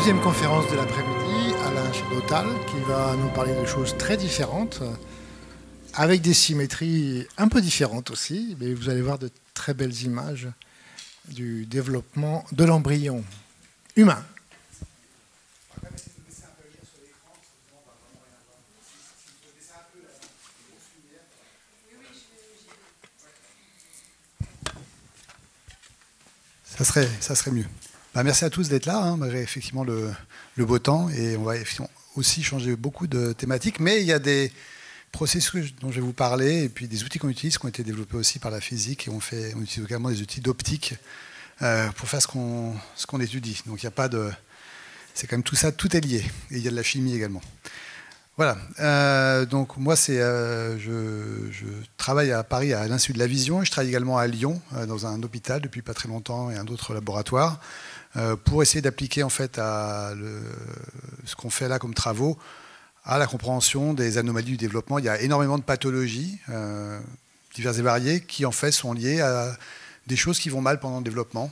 Deuxième conférence de l'après-midi, Alain Chadotal qui va nous parler de choses très différentes, avec des symétries un peu différentes aussi, mais vous allez voir de très belles images du développement de l'embryon humain. Ça serait mieux. Merci à tous d'être là, malgré effectivement le beau temps. Et on va aussi changer beaucoup de thématiques. Mais il y a des processus dont je vais vous parler et puis des outils qu'on utilise qui ont été développés aussi par la physique. Et on utilise également des outils d'optique pour faire ce qu'on étudie. Donc il n'y a pas de... C'est quand même tout ça, tout est lié. Et il y a de la chimie également. Voilà. Donc moi, je travaille à Paris à l'Institut de la Vision et je travaille également à Lyon dans un hôpital depuis pas très longtemps et un autre laboratoire pour essayer d'appliquer en fait ce qu'on fait là comme travaux à la compréhension des anomalies du développement. Il y a énormément de pathologies diverses et variées qui en fait sont liées à des choses qui vont mal pendant le développement.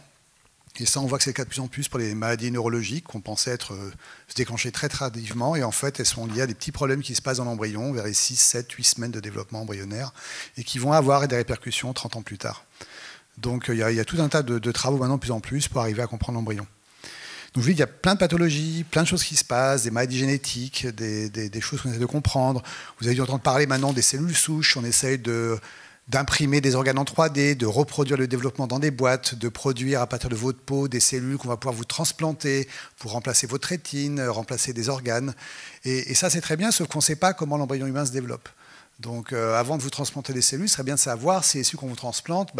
Et ça, on voit que c'est le cas de plus en plus pour les maladies neurologiques qu'on pensait se déclencher très tardivement. Et en fait, elles sont liées à des petits problèmes qui se passent dans l'embryon vers les 6, 7, 8 semaines de développement embryonnaire et qui vont avoir des répercussions 30 ans plus tard. Donc, il y a tout un tas de travaux maintenant de plus en plus pour arriver à comprendre l'embryon. Donc, je dis qu'il y a plein de pathologies, plein de choses qui se passent, des maladies génétiques, des choses qu'on essaie de comprendre. Vous avez dû entendre parler maintenant des cellules souches. On essaye d'imprimer des organes en 3D, de reproduire le développement dans des boîtes, de produire à partir de votre peau des cellules qu'on va pouvoir vous transplanter pour remplacer votre rétine, remplacer des organes. Et ça, c'est très bien, sauf qu'on ne sait pas comment l'embryon humain se développe. Donc, avant de vous transplanter des cellules, ce serait bien de savoir si les cellules qu'on vous transplante,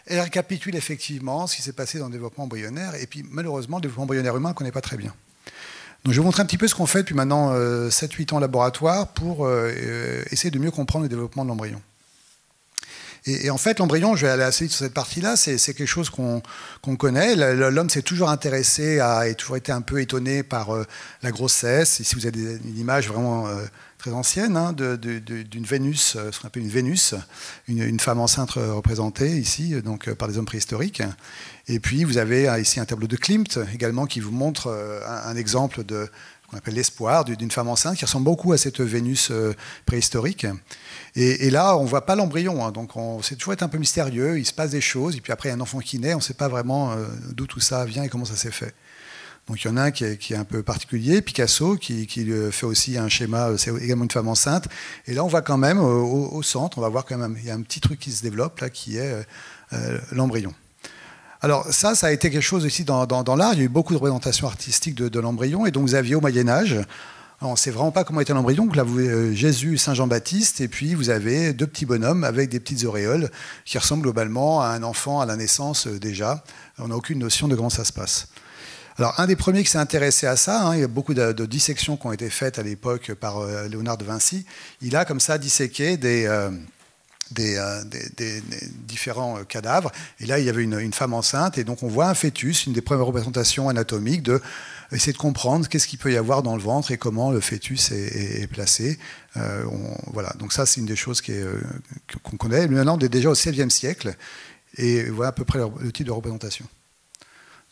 elles récapitulent effectivement ce qui s'est passé dans le développement embryonnaire. Et puis, malheureusement, le développement embryonnaire humain, on ne connaît pas très bien. Donc, je vais vous montrer un petit peu ce qu'on fait depuis maintenant 7-8 ans au laboratoire pour essayer de mieux comprendre le développement de l'embryon. Et en fait, l'embryon, je vais aller assez vite sur cette partie-là, c'est quelque chose qu'on connaît. L'homme s'est toujours intéressé et toujours été un peu étonné par la grossesse. Ici, vous avez une image vraiment très ancienne d'une Vénus, ce qu'on appelle une Vénus, une femme enceinte représentée ici, donc par des hommes préhistoriques. Et puis, vous avez ici un tableau de Klimt également qui vous montre un exemple de qu'on appelle l'espoir d'une femme enceinte qui ressemble beaucoup à cette Vénus préhistorique. Et là, on ne voit pas l'embryon, donc c'est toujours être un peu mystérieux, il se passe des choses, et puis après, il y a un enfant qui naît, on ne sait pas vraiment d'où tout ça vient et comment ça s'est fait. Donc il y en a un qui est un peu particulier, Picasso, qui fait aussi un schéma, c'est également une femme enceinte. Et là, on voit quand même, au centre, on va voir quand même, il y a un petit truc qui se développe, là, qui est l'embryon. Alors ça a été quelque chose aussi dans l'art. Il y a eu beaucoup de représentations artistiques de l'embryon. Et donc vous aviez au Moyen-Âge, on ne sait vraiment pas comment était l'embryon. Donc là, vous avez Jésus, Saint Jean-Baptiste, et puis vous avez deux petits bonhommes avec des petites auréoles qui ressemblent globalement à un enfant à la naissance déjà. On n'a aucune notion de comment ça se passe. Alors un des premiers qui s'est intéressé à ça, il y a beaucoup de dissections qui ont été faites à l'époque par Léonard de Vinci. Il a comme ça disséqué des différents cadavres. Et là, il y avait une femme enceinte. Et donc, on voit un fœtus, une des premières représentations anatomiques, essayer de comprendre qu'est-ce qu'il peut y avoir dans le ventre et comment le fœtus est placé. Voilà. Donc ça, c'est une des choses qu'on connaît. Maintenant, on est déjà au XVIe siècle. Et voilà à peu près le type de représentation.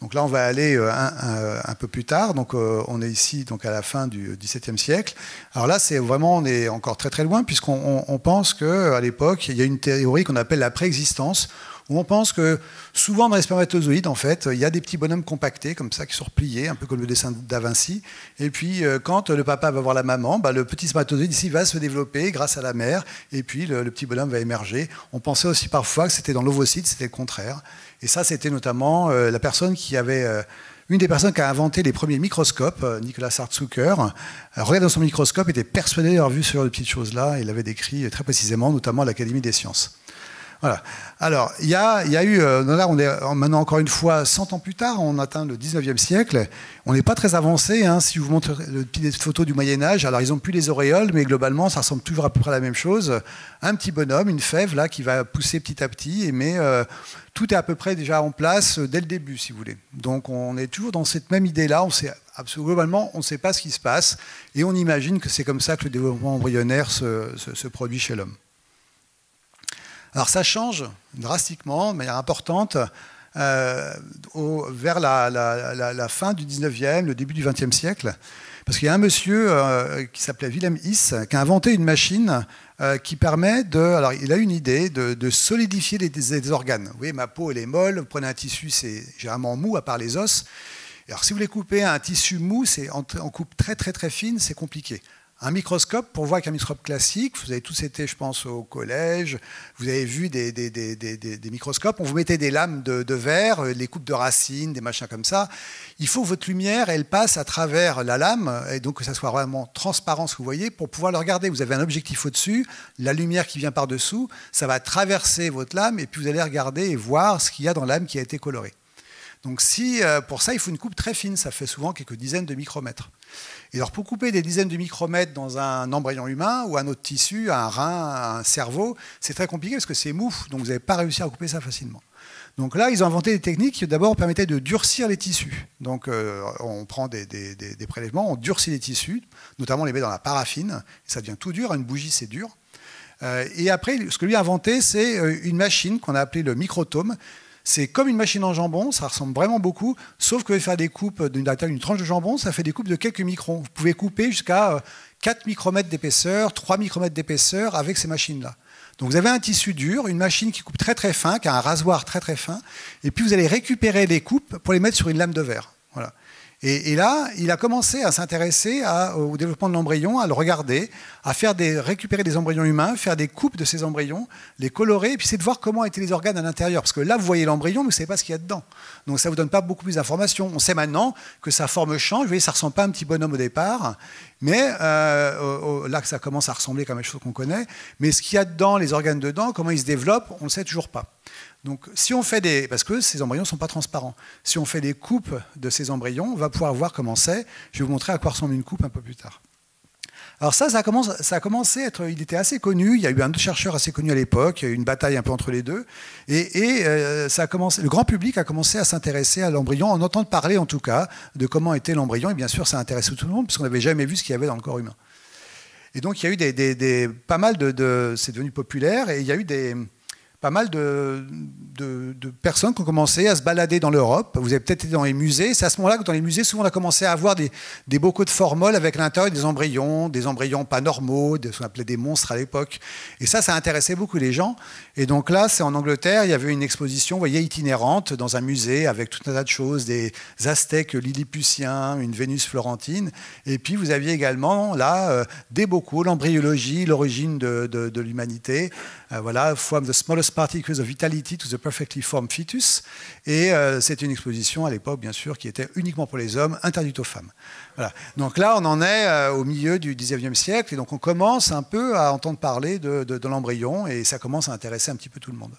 Donc là, on va aller un peu plus tard. Donc, on est ici donc à la fin du XVIIe siècle. Alors là, on est encore très très loin, puisqu'on pense qu'à l'époque, il y a une théorie qu'on appelle la préexistence, où on pense que souvent dans les spermatozoïdes, en fait, il y a des petits bonhommes compactés, comme ça, qui sont repliés, un peu comme le dessin d'A Vinci. Et puis, quand le papa va voir la maman, le petit spermatozoïde ici va se développer grâce à la mère, et puis le petit bonhomme va émerger. On pensait aussi parfois que c'était dans l'ovocyte, c'était le contraire. Et ça, c'était notamment la personne une des personnes qui a inventé les premiers microscopes, Nicolas Sartzucker, regardait dans son microscope, était persuadé d'avoir vu ce genre de petites choses-là, et l'avait décrit très précisément, notamment à l'Académie des sciences. Voilà. Alors, il y a eu, là on est maintenant encore une fois 100 ans plus tard, on atteint le 19e siècle, on n'est pas très avancé, si je vous montre des photos du Moyen-Âge, alors ils n'ont plus les auréoles, mais globalement ça ressemble toujours à peu près à la même chose, un petit bonhomme, une fève là qui va pousser petit à petit, mais tout est à peu près déjà en place dès le début, si vous voulez. Donc on est toujours dans cette même idée-là, globalement on ne sait pas ce qui se passe, et on imagine que c'est comme ça que le développement embryonnaire se produit chez l'homme. Alors ça change drastiquement, de manière importante, vers la fin du 19e, le début du 20e siècle. Parce qu'il y a un monsieur qui s'appelait Wilhelm His qui a inventé une machine qui permet de... Alors, il a une idée de solidifier des organes. Vous voyez, ma peau, elle est molle. Vous prenez un tissu, c'est généralement mou, à part les os. Alors, si vous voulez couper un tissu mou, c'est en coupe très, très, très fine, c'est compliqué. Un microscope, pour voir avec un microscope classique, vous avez tous été, je pense, au collège, vous avez vu des microscopes, on vous mettait des lames de verre, les coupes de racines, des machins comme ça. Il faut que votre lumière, elle passe à travers la lame, et donc que ça soit vraiment transparent ce que vous voyez, pour pouvoir le regarder. Vous avez un objectif au-dessus, la lumière qui vient par-dessous, ça va traverser votre lame, et puis vous allez regarder et voir ce qu'il y a dans la lame qui a été colorée. Donc pour ça, il faut une coupe très fine, ça fait souvent quelques dizaines de micromètres. Et alors pour couper des dizaines de micromètres dans un embryon humain ou un autre tissu, un rein, un cerveau, c'est très compliqué parce que c'est mou, donc vous n'allez pas réussir à couper ça facilement. Donc là, ils ont inventé des techniques qui d'abord permettaient de durcir les tissus. Donc on prend des prélèvements, on durcit les tissus, notamment on les met dans la paraffine, et ça devient tout dur, une bougie c'est dur. Et après, ce que lui a inventé, c'est une machine qu'on a appelée le microtome. C'est comme une machine en jambon, ça ressemble vraiment beaucoup, sauf que faire des coupes d'une taille d'une tranche de jambon, ça fait des coupes de quelques microns. Vous pouvez couper jusqu'à 4 micromètres d'épaisseur, 3 micromètres d'épaisseur avec ces machines-là. Donc vous avez un tissu dur, une machine qui coupe très très fin, qui a un rasoir très très fin, et puis vous allez récupérer les coupes pour les mettre sur une lame de verre. Voilà. Et là, il a commencé à s'intéresser au développement de l'embryon, à le regarder, à récupérer des embryons humains, faire des coupes de ces embryons, les colorer, et puis c'est de voir comment étaient les organes à l'intérieur. Parce que là, vous voyez l'embryon, mais vous ne savez pas ce qu'il y a dedans. Donc ça ne vous donne pas beaucoup plus d'informations. On sait maintenant que sa forme change. Vous voyez, ça ne ressemble pas à un petit bonhomme au départ, mais là, ça commence à ressembler comme quelque chose qu'on connaît. Mais ce qu'il y a dedans, les organes dedans, comment ils se développent, on ne le sait toujours pas. Donc, si on fait parce que ces embryons ne sont pas transparents, si on fait des coupes de ces embryons, on va pouvoir voir comment c'est. Je vais vous montrer à quoi ressemble une coupe un peu plus tard. Alors ça a commencé à être... Il était assez connu, il y a eu un autre chercheur assez connu à l'époque, il y a eu une bataille un peu entre les deux, et le grand public a commencé à s'intéresser à l'embryon, en entendant parler en tout cas de comment était l'embryon, et bien sûr ça a intéressé tout le monde, puisqu'on n'avait jamais vu ce qu'il y avait dans le corps humain. Et donc il y a eu pas mal c'est devenu populaire, et il y a eu pas mal de personnes qui ont commencé à se balader dans l'Europe. Vous avez peut-être été dans les musées. C'est à ce moment-là que dans les musées, souvent, on a commencé à avoir des bocaux de formol avec à l'intérieur des embryons pas normaux, ce qu'on appelait des monstres à l'époque. Et ça a intéressé beaucoup les gens. Et donc là, c'est en Angleterre, il y avait une exposition, vous voyez, itinérante dans un musée avec tout un tas de choses, des Aztèques lilliputiens, une Vénus florentine. Et puis, vous aviez également là des bocaux, l'embryologie, l'origine de l'humanité. Voilà, from the smallest particles of vitality to the perfectly formed fetus. Et c'était une exposition à l'époque, bien sûr, qui était uniquement pour les hommes, interdite aux femmes. Voilà. Donc là, on en est au milieu du XIXe siècle, et donc on commence un peu à entendre parler de l'embryon, et ça commence à intéresser un petit peu tout le monde.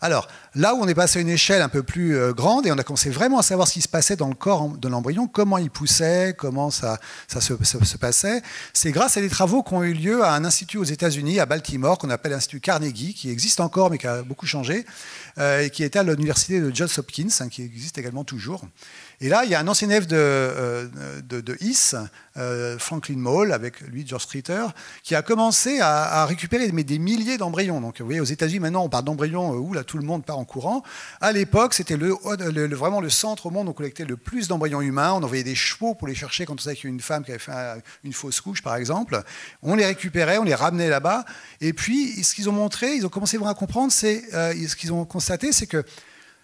Alors, là où on est passé à une échelle un peu plus grande, et on a commencé vraiment à savoir ce qui se passait dans le corps de l'embryon, comment il poussait, comment ça se passait, c'est grâce à des travaux qui ont eu lieu à un institut aux États-Unis, à Baltimore, qu'on appelle l'Institut Carnegie, qui existe encore, mais qui a beaucoup changé, et qui était à l'université de Johns Hopkins, qui existe également toujours. Et là, il y a un ancien élève de His, Franklin Mall, avec lui, George Streeter, qui a commencé à récupérer des milliers d'embryons. Donc, vous voyez, aux États-Unis, maintenant, on parle d'embryons où là, tout le monde part en courant. À l'époque, c'était vraiment le centre au monde où on collectait le plus d'embryons humains. On envoyait des chevaux pour les chercher quand on savait qu'il y avait une femme qui avait fait une fausse couche, par exemple. On les récupérait, on les ramenait là-bas. Et puis, ce qu'ils ont montré, ils ont commencé vraiment à comprendre, ce qu'ils ont constaté, c'est que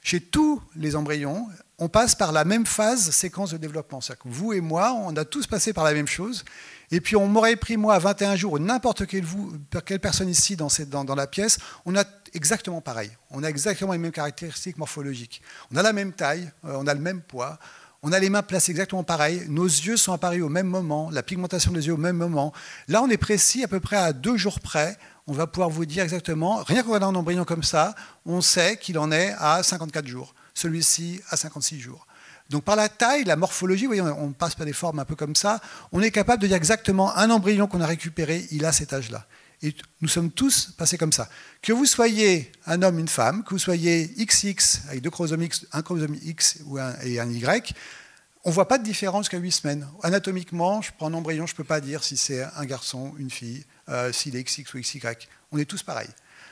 chez tous les embryons, on passe par la même séquence de développement. C'est-à-dire que vous et moi, on a tous passé par la même chose. Et puis on m'aurait pris, moi, à 21 jours, ou n'importe quelle personne ici dans la pièce, on a exactement pareil. On a exactement les mêmes caractéristiques morphologiques. On a la même taille, on a le même poids, on a les mains placées exactement pareil, nos yeux sont apparus au même moment, la pigmentation des yeux au même moment. Là, on est précis à peu près à 2 jours près. On va pouvoir vous dire exactement, rien qu'en regardant un embryon comme ça, on sait qu'il en est à 54 jours. Celui-ci à 56 jours. Donc par la taille, la morphologie, vous voyez, on passe par des formes un peu comme ça, on est capable de dire exactement un embryon qu'on a récupéré, il a cet âge-là. Et nous sommes tous passés comme ça. Que vous soyez un homme, une femme, que vous soyez XX, avec 2 chromosomes X, un chromosome X et un Y, on ne voit pas de différence jusqu'à 8 semaines. Anatomiquement, je prends un embryon, je ne peux pas dire si c'est un garçon, une fille, s'il est XX ou XY. On est tous pareils.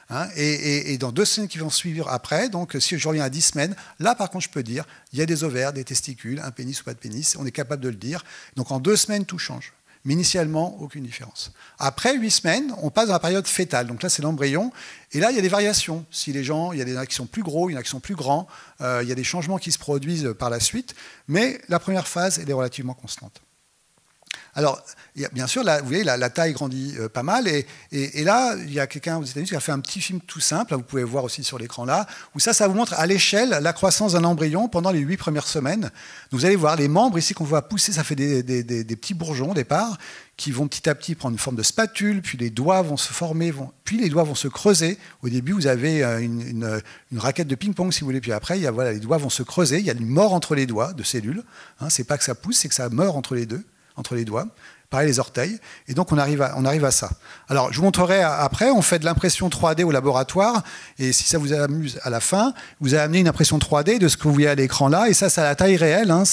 Hein, et dans 2 semaines qui vont suivre après, donc si je reviens à 10 semaines, là par contre je peux dire, il y a des ovaires, des testicules, un pénis ou pas de pénis, on est capable de le dire. Donc en 2 semaines, tout change. Mais initialement, aucune différence. Après 8 semaines, on passe dans la période fétale. Donc là, c'est l'embryon. Et là, il y a des variations. Si les gens, il y en a qui sont plus gros, il y en a qui sont plus grands. Il y a des changements qui se produisent par la suite. Mais la première phase, elle est relativement constante. Alors, bien sûr, là, vous voyez, la taille grandit pas mal. Et là, il y a quelqu'un aux États-Unis qui a fait un petit film tout simple, là, vous pouvez voir aussi sur l'écran là, où ça vous montre à l'échelle la croissance d'un embryon pendant les 8 premières semaines. Donc, vous allez voir les membres ici qu'on voit pousser, ça fait des petits bourgeons au départ, qui vont petit à petit prendre une forme de spatule, puis les doigts vont se former, puis les doigts vont se creuser. Au début, vous avez une raquette de ping-pong, si vous voulez, puis après, voilà, les doigts vont se creuser. Il y a une mort entre les doigts de cellules. Hein, c'est pas que ça pousse, c'est que ça meurt entre les doigts. Pareil les orteils, et donc on arrive à ça. Alors je vous montrerai après, on fait de l'impression 3D au laboratoire, et si ça vous amuse à la fin, vous avez amené une impression 3D de ce que vous voyez à l'écran là, et ça c'est à la taille réelle, hein,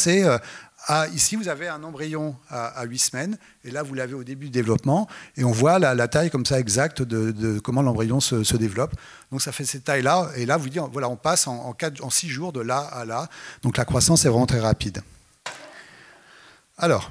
ici vous avez un embryon à 8 semaines, et là vous l'avez au début du développement, et on voit la taille comme ça exacte de comment l'embryon se développe. Donc ça fait cette taille-là, et là vous dites, voilà, on passe en 6 jours de là à là, donc la croissance est vraiment très rapide. Alors,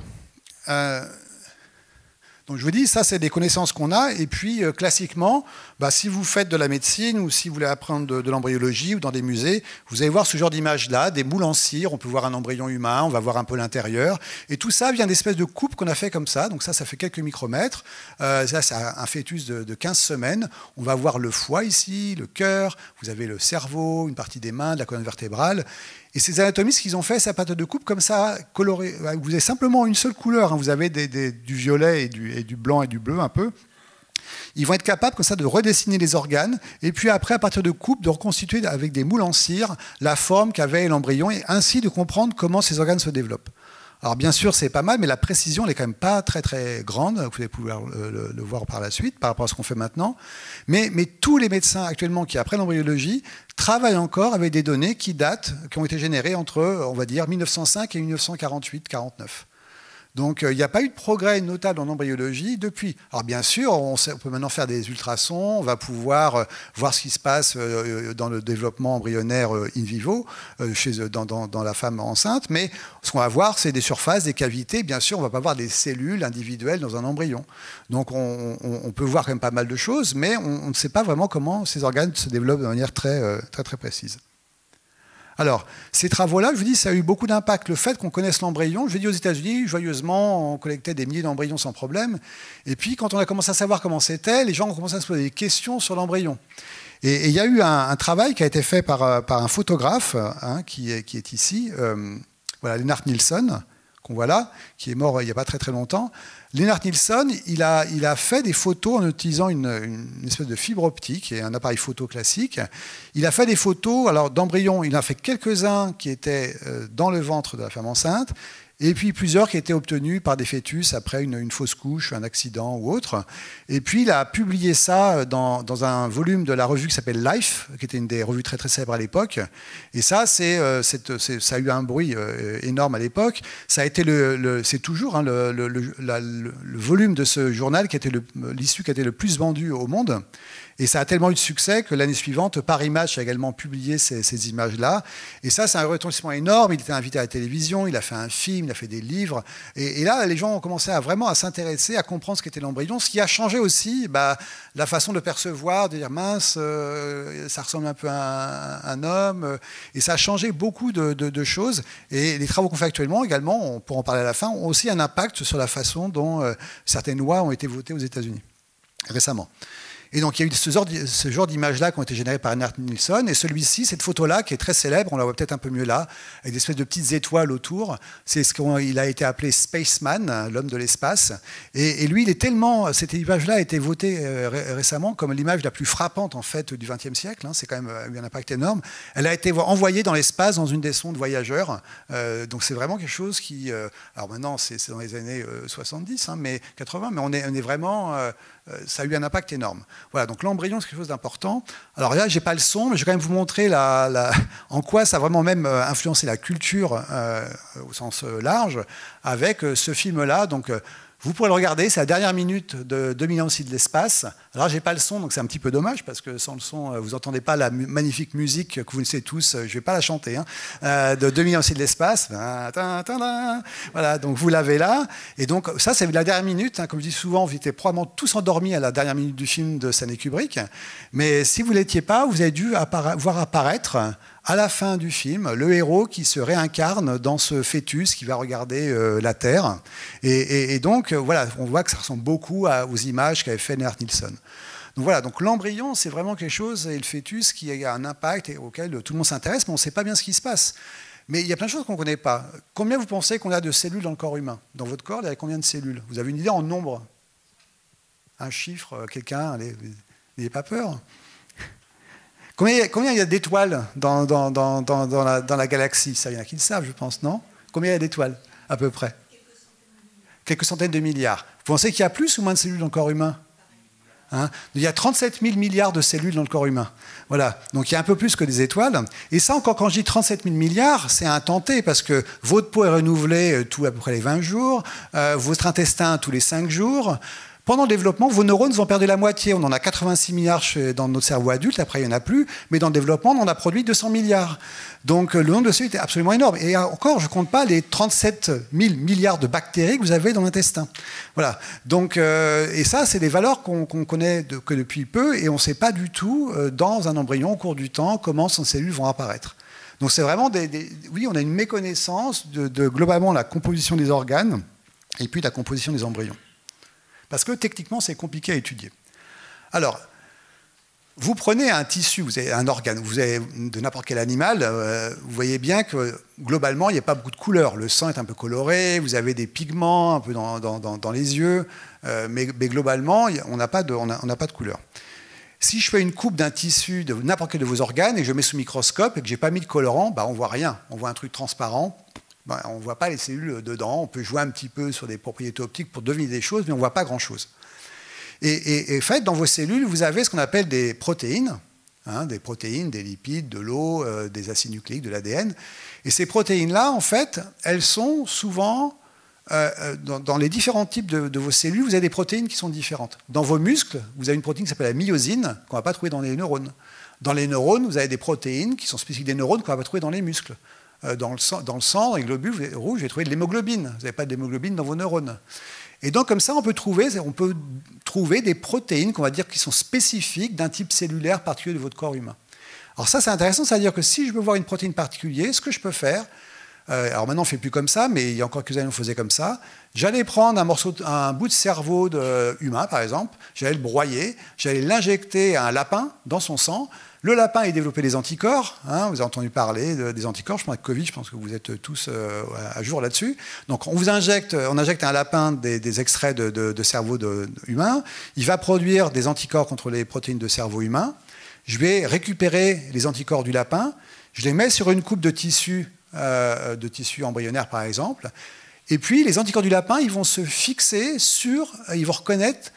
donc je vous dis, ça c'est des connaissances qu'on a, et puis classiquement, si vous faites de la médecine ou si vous voulez apprendre de l'embryologie ou dans des musées, vous allez voir ce genre d'images-là, des moules en cire, on peut voir un embryon humain, on va voir un peu l'intérieur, et tout ça vient d'espèces de coupes qu'on a fait comme ça, donc ça fait quelques micromètres, ça c'est un fœtus de 15 semaines, on va voir le foie ici, le cœur, vous avez le cerveau, une partie des mains, de la colonne vertébrale. Et ces anatomistes, ce qu'ils ont fait, c'est à partir de coupes comme ça, colorées. Vous avez simplement une seule couleur, hein. Vous avez du violet et du blanc et du bleu un peu. Ils vont être capables comme ça de redessiner les organes, et puis après, à partir de coupes, de reconstituer avec des moules en cire la forme qu'avait l'embryon, et ainsi de comprendre comment ces organes se développent. Alors bien sûr, c'est pas mal, mais la précision n'est quand même pas très très grande. Vous allez pouvoir le voir par la suite, par rapport à ce qu'on fait maintenant. Mais tous les médecins actuellement qui apprennent l'embryologie travaillent encore avec des données qui ont été générées entre, on va dire, 1905 et 1948-49. Donc il n'y a pas eu de progrès notable en embryologie depuis. Alors bien sûr, on peut maintenant faire des ultrasons, on va pouvoir voir ce qui se passe dans le développement embryonnaire in vivo, dans la femme enceinte, mais ce qu'on va voir, c'est des surfaces, des cavités. Bien sûr, on ne va pas voir des cellules individuelles dans un embryon. Donc on peut voir quand même pas mal de choses, mais on ne sait pas vraiment comment ces organes se développent de manière très, très, très précise. Alors, ces travaux-là, je vous dis, ça a eu beaucoup d'impact. Le fait qu'on connaisse l'embryon, je vous dis aux États-Unis, joyeusement, on collectait des milliers d'embryons sans problème. Et puis, quand on a commencé à savoir comment c'était, les gens ont commencé à se poser des questions sur l'embryon. Et il y a eu un travail qui a été fait par un photographe, hein, qui est ici, voilà, Lennart Nilsson, qu'on voit là, qui est mort il n'y a pas très très longtemps. Lennart Nilsson, il a fait des photos en utilisant une espèce de fibre optique et un appareil photo classique. Il a fait des photos d'embryons. Il en a fait quelques-uns qui étaient dans le ventre de la femme enceinte, et puis plusieurs qui étaient obtenus par des fœtus après une fausse couche, un accident ou autre. Et puis il a publié ça dans un volume de la revue qui s'appelle Life, qui était une des revues très très célèbres à l'époque. Et ça, ça a eu un bruit énorme à l'époque. Ça a été c'est toujours hein, le volume de ce journal qui était l'issue qui a été le plus vendue au monde. Et ça a tellement eu de succès que l'année suivante, Paris Match a également publié ces images-là. Et ça, c'est un retentissement énorme. Il était invité à la télévision, il a fait un film, il a fait des livres. Et là, les gens ont commencé vraiment à s'intéresser, à comprendre ce qu'était l'embryon, ce qui a changé aussi la façon de percevoir, de dire mince, ça ressemble un peu à un homme. Et ça a changé beaucoup de choses. Et les travaux qu'on fait actuellement, également, on pourra en parler à la fin, ont aussi un impact sur la façon dont certaines lois ont été votées aux États-Unis récemment. Et donc, il y a eu ce genre d'images-là qui ont été générées par Lennart Nilsson. Et celui-ci, cette photo-là, qui est très célèbre, on la voit peut-être un peu mieux là, avec des espèces de petites étoiles autour. C'est ce qu'il a été appelé Spaceman, l'homme de l'espace. Et lui, cette image-là a été votée récemment comme l'image la plus frappante, en fait, du XXe siècle. C'est quand même eu un impact énorme. Elle a été envoyée dans l'espace dans une des sondes voyageurs. Donc, c'est vraiment quelque chose qui... alors maintenant, c'est dans les années 70, mais 80, mais on est vraiment... ça a eu un impact énorme. Voilà, donc l'embryon, c'est quelque chose d'important. Alors là, je n'ai pas le son, mais je vais quand même vous montrer en quoi ça a vraiment même influencé la culture au sens large avec ce film-là. Donc, Vous pourrez le regarder, c'est la dernière minute de 2 millions aussi de l'espace. Alors, j'ai pas le son, donc c'est un petit peu dommage, parce que sans le son, vous n'entendez pas la magnifique musique que vous connaissez tous, je ne vais pas la chanter, hein, de 2 millions aussi de l'espace. Voilà, donc vous l'avez là. Et donc, ça, c'est la dernière minute. Hein, comme je dis souvent, vous étiez probablement tous endormis à la dernière minute du film de Stanley Kubrick. Mais si vous ne l'étiez pas, vous avez dû voir apparaître à la fin du film, le héros qui se réincarne dans ce fœtus qui va regarder la Terre. Et donc, voilà, on voit que ça ressemble beaucoup aux images qu'avait fait Lennart Nilsson. Donc voilà, donc l'embryon, c'est vraiment quelque chose, et le fœtus qui a un impact et auquel tout le monde s'intéresse, mais on ne sait pas bien ce qui se passe. Mais il y a plein de choses qu'on ne connaît pas. Combien vous pensez qu'on a de cellules dans le corps humain? Dans votre corps, il y a combien de cellules? Vous avez une idée en nombre? Un chiffre, quelqu'un? N'ayez pas peur. Combien il y a d'étoiles dans la galaxie? Ça, il y en a qui le savent, je pense, non? Combien il y a d'étoiles, à peu près? Quelques centaines de milliards. Vous pensez qu'il y a plus ou moins de cellules dans le corps humain? Hein? Il y a 37 000 milliards de cellules dans le corps humain. Voilà. Donc il y a un peu plus que des étoiles. Et ça, encore quand je dis 37 000 milliards, c'est un tenté, parce que votre peau est renouvelée à peu près les 20 jours, votre intestin tous les 5 jours. Pendant le développement, vos neurones vont perdre la moitié. On en a 86 milliards dans notre cerveau adulte, après il n'y en a plus, mais dans le développement, on en a produit 200 milliards. Donc le nombre de cellules est absolument énorme. Et encore, je ne compte pas les 37 000 milliards de bactéries que vous avez dans l'intestin. Voilà. Donc, et ça, c'est des valeurs qu'on connaît que depuis peu, et on ne sait pas du tout, dans un embryon, au cours du temps, comment ces cellules vont apparaître. Donc c'est vraiment oui, on a une méconnaissance de globalement la composition des organes, et puis de la composition des embryons. Parce que techniquement, c'est compliqué à étudier. Alors, vous prenez un tissu, vous avez un organe, vous avez de n'importe quel animal, vous voyez bien que globalement, il n'y a pas beaucoup de couleurs. Le sang est un peu coloré, vous avez des pigments un peu dans les yeux, mais globalement, on n'a pas de couleur. Si je fais une coupe d'un tissu de n'importe quel de vos organes et que je mets sous microscope et que je n'ai pas mis de colorant, on ne voit rien. On voit un truc transparent. On ne voit pas les cellules dedans, on peut jouer un petit peu sur des propriétés optiques pour deviner des choses, mais on ne voit pas grand-chose. Et en fait, dans vos cellules, vous avez ce qu'on appelle des protéines, des lipides, de l'eau, des acides nucléiques, de l'ADN. Et ces protéines-là, en fait, elles sont souvent, dans les différents types de vos cellules, vous avez des protéines qui sont différentes. Dans vos muscles, vous avez une protéine qui s'appelle la myosine, qu'on ne va pas trouver dans les neurones. Dans les neurones, vous avez des protéines qui sont spécifiques des neurones qu'on ne va pas trouver dans les muscles. Dans le sang, dans les globules rouges, vous allez trouver de l'hémoglobine. Vous n'avez pas d'hémoglobine dans vos neurones. Et donc, comme ça, on peut trouver des protéines qu'on va dire qui sont spécifiques d'un type cellulaire particulier de votre corps humain. Alors ça, c'est intéressant, c'est-à-dire que si je veux voir une protéine particulière, ce que je peux faire, alors maintenant on ne fait plus comme ça, mais il y a encore quelques années on faisait comme ça, j'allais prendre un bout de cerveau humain, par exemple, j'allais le broyer, j'allais l'injecter à un lapin dans son sang. Le lapin a développé des anticorps, vous avez entendu parler des anticorps, je pense que Covid, je pense que vous êtes tous à jour là-dessus. Donc on injecte à un lapin des extraits de cerveau humain, il va produire des anticorps contre les protéines de cerveau humain, je vais récupérer les anticorps du lapin, je les mets sur une coupe de tissu embryonnaire par exemple, et puis les anticorps du lapin, ils vont se fixer ils vont reconnaître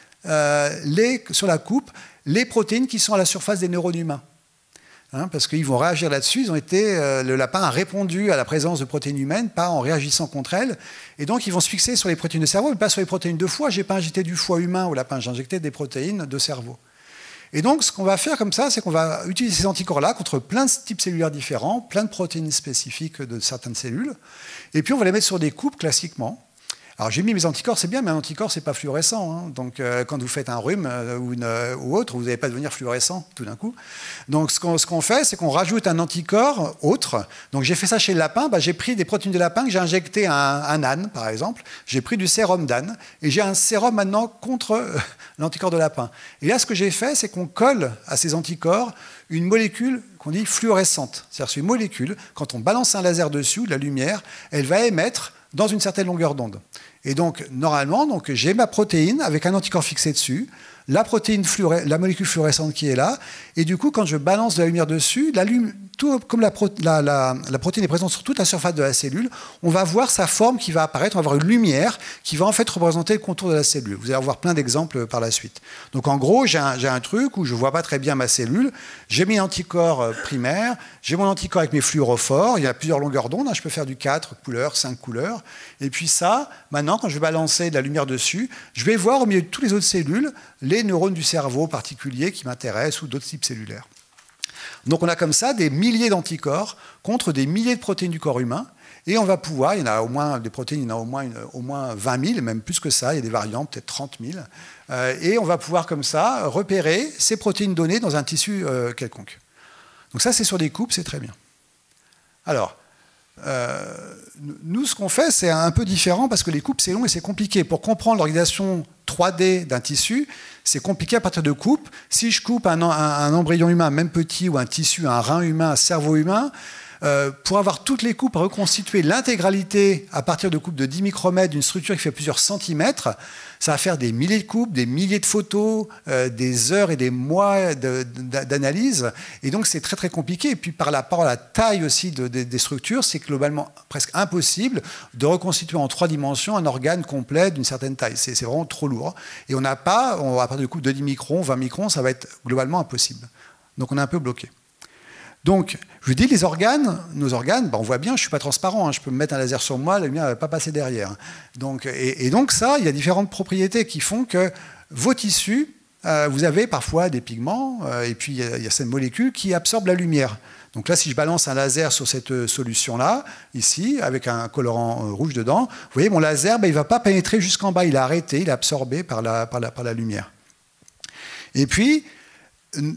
sur la coupe les protéines qui sont à la surface des neurones humains. Parce qu'ils vont réagir là-dessus. Le lapin a répondu à la présence de protéines humaines, pas en réagissant contre elles. Et donc, ils vont se fixer sur les protéines de cerveau, mais pas sur les protéines de foie. Je n'ai pas injecté du foie humain au lapin, j'ai injecté des protéines de cerveau. Et donc, ce qu'on va faire comme ça, c'est qu'on va utiliser ces anticorps-là contre plein de types cellulaires différents, plein de protéines spécifiques de certaines cellules. Et puis, on va les mettre sur des coupes classiquement. Alors j'ai mis mes anticorps, c'est bien, mais un anticorps, c'est pas fluorescent. Donc quand vous faites un rhume ou autre, vous n'allez pas devenir fluorescent tout d'un coup. Donc ce qu'on fait, c'est qu'on rajoute un anticorps autre. Donc j'ai fait ça chez le lapin, j'ai pris des protéines de lapin que j'ai injectées à un âne, par exemple. J'ai pris du sérum d'âne et j'ai un sérum maintenant contre l'anticorps de lapin. Et là, ce que j'ai fait, c'est qu'on colle à ces anticorps une molécule qu'on dit fluorescente. C'est-à-dire c'est une molécule, quand on balance un laser dessus, de la lumière, elle va émettre dans une certaine longueur d'onde. Et donc, normalement, j'ai ma protéine avec un anticorps fixé dessus. la molécule fluorescente qui est là, et du coup, quand je balance de la lumière dessus, comme la protéine est présente sur toute la surface de la cellule, on va voir sa forme qui va apparaître, on va voir une lumière qui va en fait représenter le contour de la cellule. Vous allez avoir plein d'exemples par la suite. Donc en gros, j'ai un truc où je ne vois pas très bien ma cellule, j'ai mes anticorps primaires, j'ai mon anticorps avec mes fluorophores, il y a plusieurs longueurs d'onde, je peux faire du 4 couleurs, 5 couleurs, et puis ça, maintenant, quand je vais balancer de la lumière dessus, je vais voir au milieu de toutes les autres cellules les neurones du cerveau particuliers qui m'intéressent ou d'autres types cellulaires. Donc on a comme ça des milliers d'anticorps contre des milliers de protéines du corps humain, et on va pouvoir, il y en a au moins, des protéines, il y en a au moins 20 000, même plus que ça, il y a des variantes, peut-être 30 000, et on va pouvoir comme ça repérer ces protéines données dans un tissu quelconque. Donc ça, c'est sur des coupes, c'est très bien. Alors, nous, ce qu'on fait, c'est un peu différent parce que les coupes, c'est long et c'est compliqué. Pour comprendre l'organisation 3D d'un tissu, c'est compliqué à partir de coupes. Si je coupe un embryon humain, même petit, ou un tissu, un rein humain, un cerveau humain, pour avoir toutes les coupes, reconstituer l'intégralité à partir de coupes de 10 micromètres d'une structure qui fait plusieurs centimètres, ça va faire des milliers de coupes, des milliers de photos, des heures et des mois d'analyse. Et donc, c'est très, très compliqué. Et puis, par rapport à la taille aussi des structures, c'est globalement presque impossible de reconstituer en 3 dimensions un organe complet d'une certaine taille. C'est vraiment trop lourd. Et on n'a pas, à partir de coupes de 10 microns, 20 microns, ça va être globalement impossible. Donc, on est un peu bloqué. Donc, je vous dis, nos organes, on voit bien, je ne suis pas transparent, je peux me mettre un laser sur moi, la lumière ne va pas passer derrière. Donc, et donc ça, il y a différentes propriétés qui font que vos tissus, vous avez parfois des pigments, et puis il y a cette molécule qui absorbe la lumière. Donc là, si je balance un laser sur cette solution-là, ici, avec un colorant rouge dedans, vous voyez, mon laser, il ne va pas pénétrer jusqu'en bas, il est arrêté, il est absorbé par la lumière. Et puis,